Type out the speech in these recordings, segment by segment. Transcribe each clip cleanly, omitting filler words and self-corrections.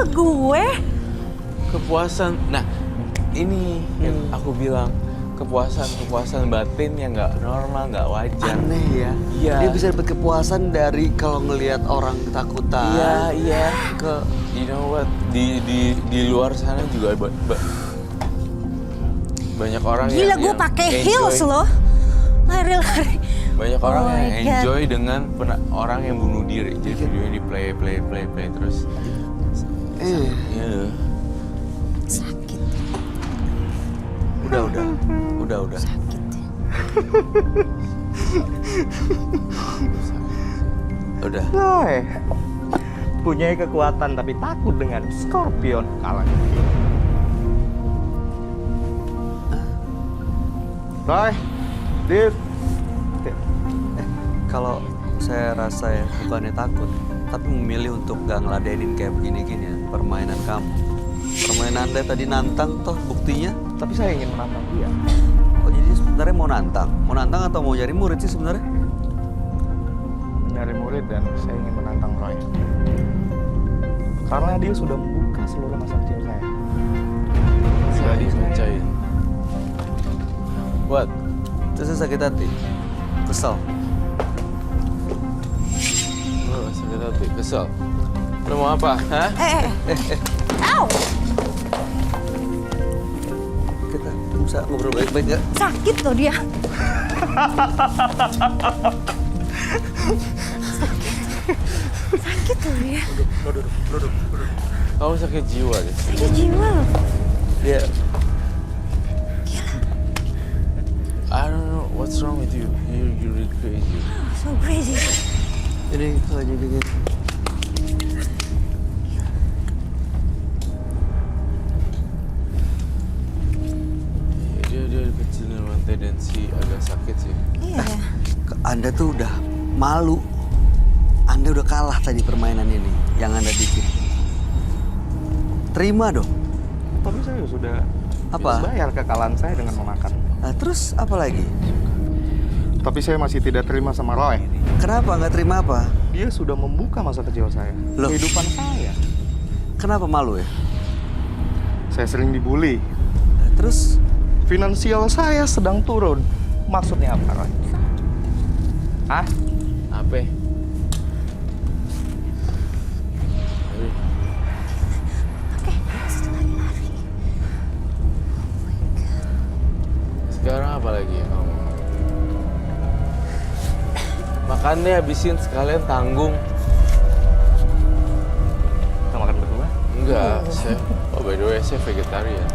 ke gue? Kepuasan. Nah, ini yang aku bilang. Kepuasan batin yang nggak normal, nggak wajar. Aneh ya. Iya. Dia bisa dapat kepuasan dari kalau ngelihat orang ketakutan. Iya. Ke You know what? Di luar sana juga banyak orang Gila, gue yang pakai enjoy. heels loh. Lari-lari. Banyak orang Oh yang my God. enjoy dengan orang yang bunuh diri. Jadi videonya di play terus. Iya. Sakit. udah. Sakit. Udah. Roy, punya kekuatan tapi takut dengan Scorpion kalah. Roy, Div. Kalau saya rasa ya bukannya takut, tapi memilih untuk gak ngeladenin kayak begini-gini ya, permainan kamu. Permainan Anda tadi nantang toh buktinya. Tapi saya ingin menantang dia. Oh jadi sebenarnya mau nantang? Mau nantang atau mau cari murid sih sebenarnya? Nyari murid dan saya ingin menantang Roy. Karena dia sudah membuka seluruh masa kecil saya. Sudah dipercayain. What? Terus saya sakit hati, kesel. Oh, sakit hati, kesel. Lo mau apa? Hah? Au! Kita bisa ngobrol baik-baik nggak? Sakit loh dia. Sakit loh dia. Duduk. Kamu sakit jiwa deh. Sakit jiwa loh. Dia I don't know what's wrong with you. You're really crazy. So crazy. ini lagi dingin. Dia kecil memang tendensi agak sakit sih. Iya. Anda tuh udah malu. Anda udah kalah tadi permainan ini yang Anda bikin. Terima dong. Tapi saya sudah Apa? bayar kekalahan saya dengan memakan. Nah, terus apa lagi? Tapi saya masih tidak terima sama Roy. Kenapa nggak terima apa? Dia sudah membuka masa kecil saya. Loh? Kehidupan saya. Kenapa malu ya? Saya sering dibully. Nah, terus Finansial saya sedang turun. Maksudnya apa, Roy? Hah? Apa? Oke, situ lari-lari. Sekarang apa lagi yang kamu mau? Makannya habisin sekalian tanggung. Kita makan berdua? Enggak, saya. Oh by the way, saya vegetarian.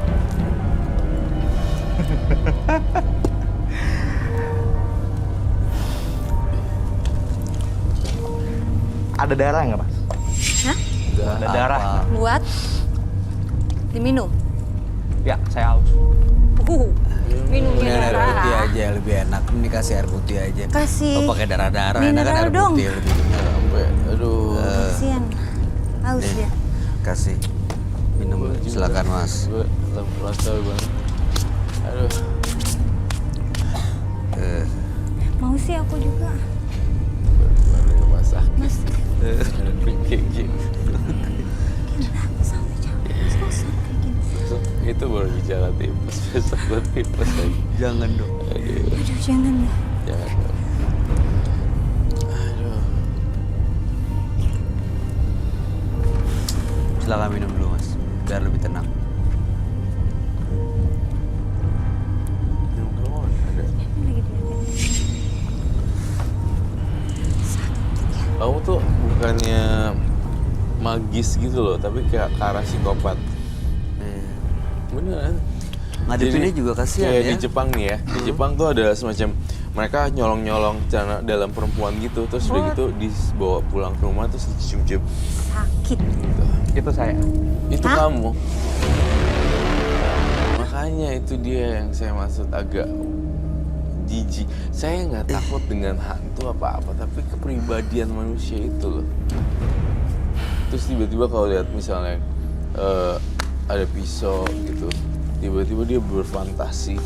Ada darah nggak, Mas? Hah? Ada darah. Buat diminum. Ya, saya haus. Minumnya ini air putih darah. aja lebih enak. Ini kasih air putih aja. Kasih Oh, pakai darah-darah. Enak kan mineral air dong. putih lebih bener. Sampai, aduh. Kasian. Haus Nih, dia. kasih. Minum, silakan Mas. Gue rasa banget. Aduh. Mau sih aku juga. Baru masak. Mas, Kayak gini. sampai capek. Susah kayak gini. Itu baru gejala tipes. Besok gue tipes lagi. Jangan dong. Aduh. Aduh, jangan ya. Jangan dong. Aduh. Silakan minum dulu Mas, biar lebih tenang. Minum dulu, ada. Lagi diabetes. Kamu tuh bukannya magis gitu loh, tapi kayak ke arah psikopat. Beneran. Ngadepinnya Jadi, juga kasihan kayak ya. di Jepang nih ya. Di Jepang tuh ada semacam mereka nyolong-nyolong celana dalam perempuan gitu, terus udah gitu dibawa pulang ke rumah terus dicium-cium. Sakit. Gitu. Itu saya. Itu Hah? kamu. Makanya itu dia yang saya maksud agak jijik. Saya nggak takut dengan hantu apa-apa, tapi kepribadian manusia itu loh. Terus tiba-tiba kalau lihat misalnya ada pisau gitu, tiba-tiba dia berfantasi.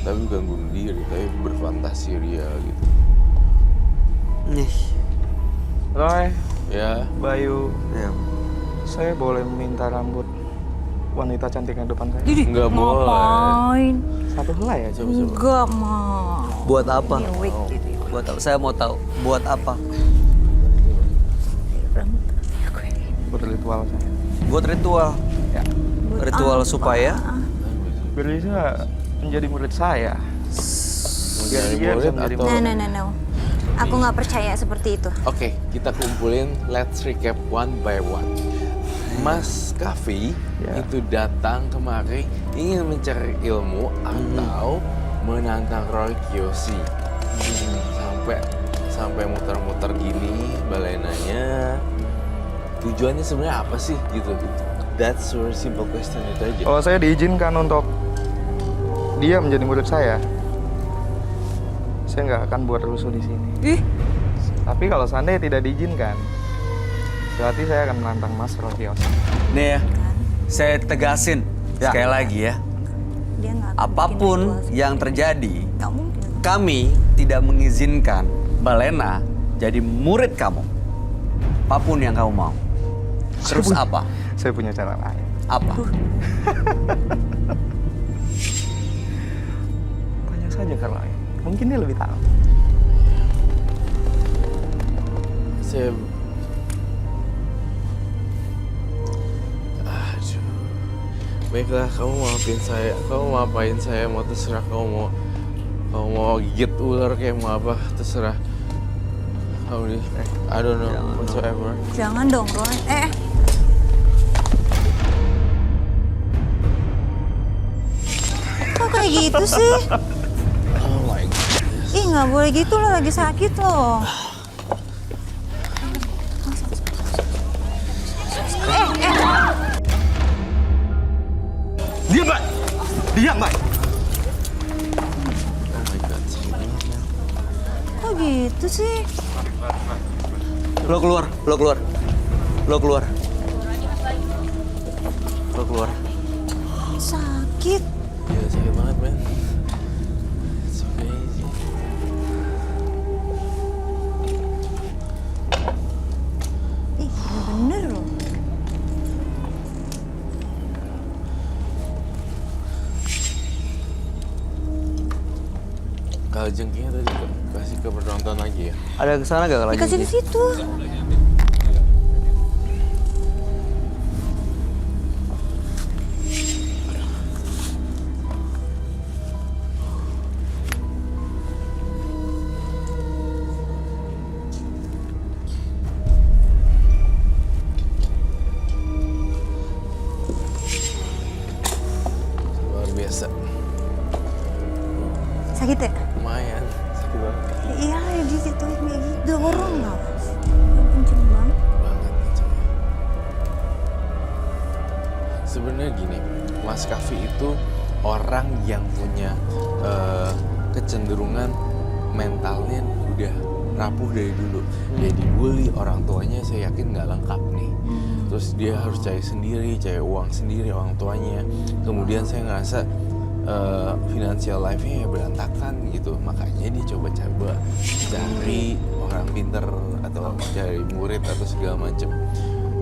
Tapi bukan bunuh diri, tapi berfantasi ria gitu. Nih, Roy, Ya, Bayu, ya. Saya boleh meminta rambut wanita cantik yang depan saya? Didi, Nggak boleh. ngapain? Satu helai aja. Enggak, mau. Buat apa? Ini wig, Didi. Buat apa? Saya mau tahu. Buat apa? Rambut aku ini. Buat ritual saya. Buat ritual. Ya. Ritual Apa? supaya Biar bisa menjadi murid saya. Biar Menjadi dia bisa murid menjadi atau- murid. No. Aku nggak percaya seperti itu. Oke, kita kumpulin. Let's recap one by one. Mas Kavi Ya. itu datang kemari ingin mencari ilmu atau menantang Roy Kiyoshi. Sampai muter-muter gini balenanya. Tujuannya sebenarnya apa sih gitu? That's very simple question itu aja. Kalau saya diizinkan untuk dia menjadi murid saya nggak akan buat rusuh di sini. Ih, Tapi kalau seandainya tidak diizinkan, berarti saya akan menantang Mas Rokios. nih ya, saya tegasin Ya. sekali lagi ya. dia nggak akan bikin Apapun ritual seperti yang itu. terjadi, Nggak mungkin. kami tidak mengizinkan Balena jadi murid kamu. Apapun yang kamu mau. Terus apa? Saya punya cara lain. Apa? Tanya saja Carla. Mungkin dia lebih tahu. Saya... Aduh. Baiklah, kamu maafin saya. Kamu maafin saya, mau terserah kamu mau gigit ular kayak mau apa, terserah. Kamu I don't know, Jangan whatsoever. Jangan dong, Roy. Kok kayak gitu sih? Oh my god. Ih, nggak boleh gitu loh, lagi sakit loh. Diam, Mbak! Diam, Mbak! Oh my god, sakit banget, man. Kok gitu sih? Lo keluar. Sakit. Iya, sakit banget, man. It's amazing. Ih, bener loh. Kalau jengkingnya tadi kasih ke penonton lagi ya. Ada kesana gak lagi? Dikasih di situ. Luar biasa. Sakit ya? Lumayan, sakit banget. Iya, dijatuhin kayak gitu. Dorong nggak? Kenceng banget. Banget kencengnya. Sebenarnya gini, Mas Kavi itu orang yang punya kecenderungan mentalnya udah rapuh dari dulu. Dia dibully, orang tuanya saya yakin nggak lengkap nih. Terus dia harus cari sendiri, cari uang sendiri orang tuanya. Kemudian saya ngerasa financial life-nya ya berantakan gitu. Makanya dia coba-coba cari orang pinter atau cari murid atau segala macem.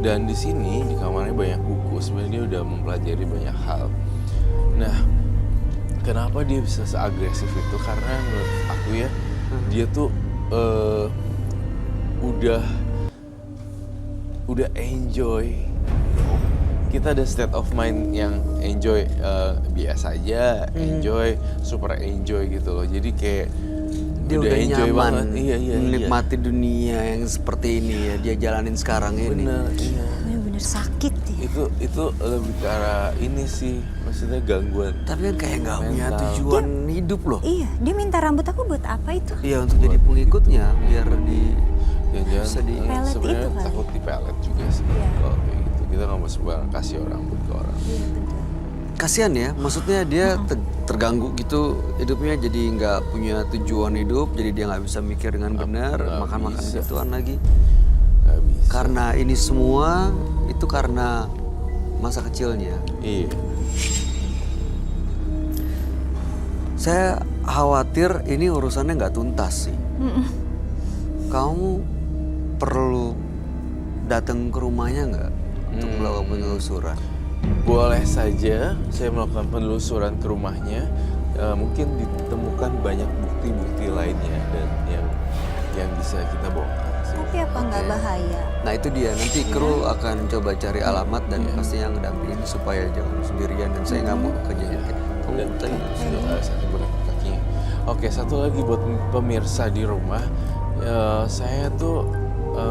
Dan di sini di kamarnya banyak buku. Sebenarnya dia udah mempelajari banyak hal. Nah, kenapa dia bisa seagresif itu? Karena menurut aku ya, dia tuh udah enjoy. Kita ada state of mind yang enjoy biasa aja, enjoy, super enjoy gitu loh. Jadi kayak Dia udah enjoy nyaman, banget. Iya. menikmati dunia yang seperti ini ya dia jalanin sekarang ini. Bener, iya. Bener-bener sakit ya. Itu lebih ke arah ini sih, maksudnya gangguan. Tapi kan kayak nggak punya Mental. tujuan hidup loh. Iya, dia minta rambut aku buat apa itu? Iya untuk jadi pengikutnya biar di Jangan-jangan Bisa di- Pelet sebenarnya itu kali. takut dipelet juga sih Iya. kalau kayak gitu. Kita nggak mau sembarang kasih rambut ke orang. Iya, bener. kasihan ya. Maksudnya dia terganggu gitu hidupnya jadi nggak punya tujuan hidup jadi dia nggak bisa mikir dengan benar nggak makan-makan bisa. gituan lagi. Nggak bisa. Karena ini semua itu karena masa kecilnya. Iya. Saya khawatir ini urusannya nggak tuntas sih. Kamu perlu datang ke rumahnya nggak? untuk melakukan penelusuran? Boleh saja saya melakukan penelusuran ke rumahnya. Mungkin ditemukan banyak bukti-bukti lainnya dan yang bisa kita bongkar sih. Tapi apa nggak bahaya? Nah itu dia, nanti kru akan coba cari alamat dan pastinya ngedampingin supaya jangan sendirian dan saya nggak mau kejadian kayak kamu Dan tadi sakit berat kakinya. Oke, satu lagi buat pemirsa di rumah, saya tuh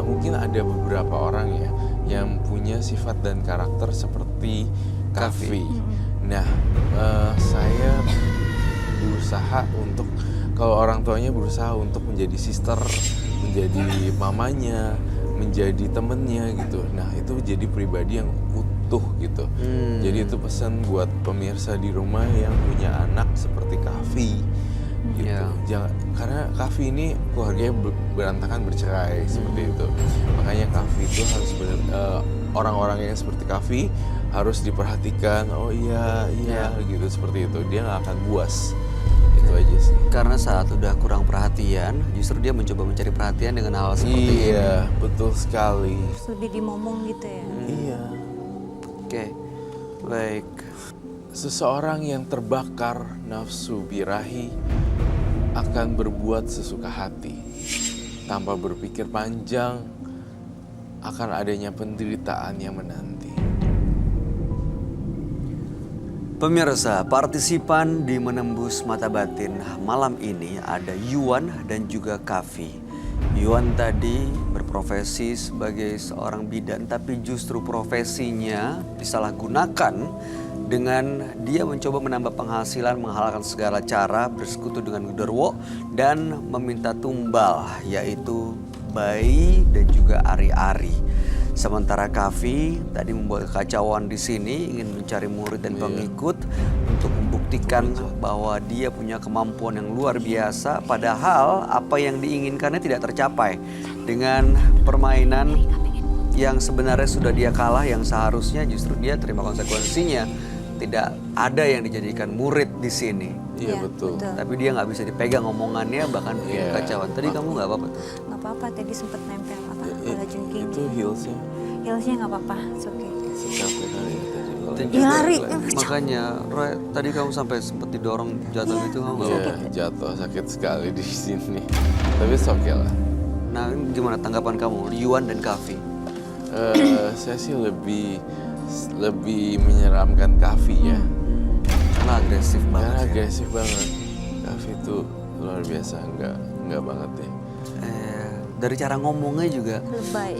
mungkin ada beberapa orang ya yang punya sifat dan karakter seperti Kavi. Nah, saya berusaha untuk, kalau orang tuanya berusaha untuk menjadi sister, menjadi mamanya, menjadi temennya gitu. Nah itu jadi pribadi yang utuh gitu. Jadi itu pesan buat pemirsa di rumah yang punya anak seperti Kavi gitu. Karena Kavi ini keluarganya berantakan, bercerai seperti itu. Makanya Kavi itu harus orang-orang yang seperti Kavi harus diperhatikan. Oh iya gitu, seperti itu. Dia nggak akan buas. Itu aja sih. karena saat udah kurang perhatian, justru dia mencoba mencari perhatian dengan hal seperti ini. Iya, betul sekali. Lebih dimomong gitu ya. Iya. Oke, baik. Seseorang yang terbakar nafsu birahi akan berbuat sesuka hati. Tanpa berpikir panjang, akan adanya penderitaan yang menanti. Pemirsa, partisipan di Menembus Mata Batin malam ini ada Yuan dan juga Kavi. Yuan tadi berprofesi sebagai seorang bidan, tapi justru profesinya disalahgunakan dengan dia mencoba menambah penghasilan, menghalalkan segala cara, bersekutu dengan genderuwo dan meminta tumbal, yaitu bayi dan juga ari-ari. Sementara Kavi tadi membuat kekacauan di sini, ingin mencari murid dan pengikut untuk membuktikan bahwa dia punya kemampuan yang luar biasa, padahal apa yang diinginkannya tidak tercapai dengan permainan yang sebenarnya sudah dia kalah, yang seharusnya justru dia terima konsekuensinya. Tidak ada yang dijadikan murid di sini. Iya, betul. Tapi dia nggak bisa dipegang omongannya, bahkan bikin kekacauan. Tadi kamu nggak apa-apa tuh? Nggak apa-apa, tadi sempet nempel apa? Bola jengking. Itu heelsnya. Heelsnya nggak apa-apa, it's okay. Secapek kali ya tadi. Dan Dia juga lari. makanya Roy, tadi kamu sampai sempet didorong jatuh gitu, kamu nggak Iya, apa-apa? jatuh sakit sekali di sini. Tapi oke lah. Nah, ini gimana tanggapan kamu, Yuan dan Kavi? Saya sih lebih menyeramkan Kavi ya. Karena agresif banget. Karena ya. agresif banget. Kavi itu luar biasa, enggak banget ya. Dari cara ngomongnya juga, Lebay.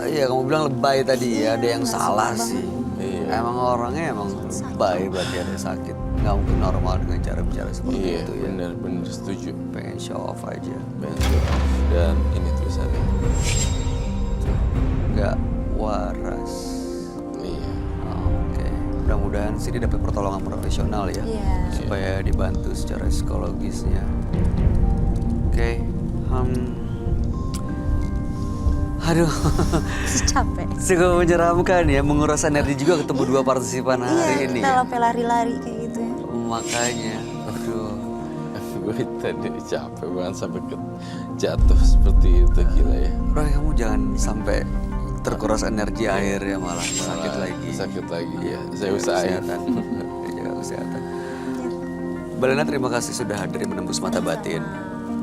ya kamu bilang lebay tadi ya, ada yang salah sih. Iya. Emang orangnya emang lebay, berarti ada sakit. Nggak mungkin normal dengan cara bicara seperti Iya, itu ya. benar setuju. Pengen show off aja. Ben show off. Dan ini tulisannya. Nggak waras. Iya. Oke, mudah-mudahan sih dia dapat pertolongan profesional ya, Iya. supaya dibantu secara psikologisnya. Oke, aduh, Capek. cukup menyeramkan ya, menguras energi juga ketemu dua partisipan hari ini. Kita Ya. sampai lari-lari kayak gitu ya. Makanya, aduh, Gue tadi capek banget sampai jatuh seperti itu, gila ya. Roy, kamu jangan sampai terkuras energi akhirnya malah sakit lagi. Sakit lagi ya. Saya Jaga usahain. kesehatan. Jaga kesehatan. Balena, terima kasih sudah hadir di Menembus Mata Batin.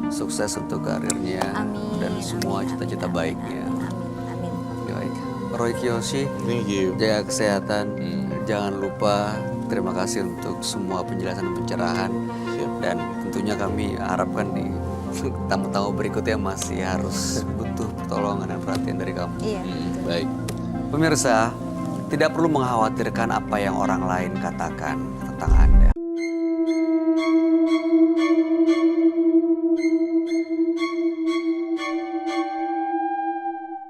Sukses untuk karirnya Amin, dan semua cita-cita baiknya. Amin. Baik. Roy Kiyoshi, Thank you. jaga kesehatan. Jangan lupa, terima kasih untuk semua penjelasan dan pencerahan. Siap. Dan tentunya kami harapkan di tamu-tamu berikutnya masih harus butuh pertolongan dan perhatian dari kamu. Iya. Baik. Pemirsa, tidak perlu mengkhawatirkan apa yang orang lain katakan tentang Anda.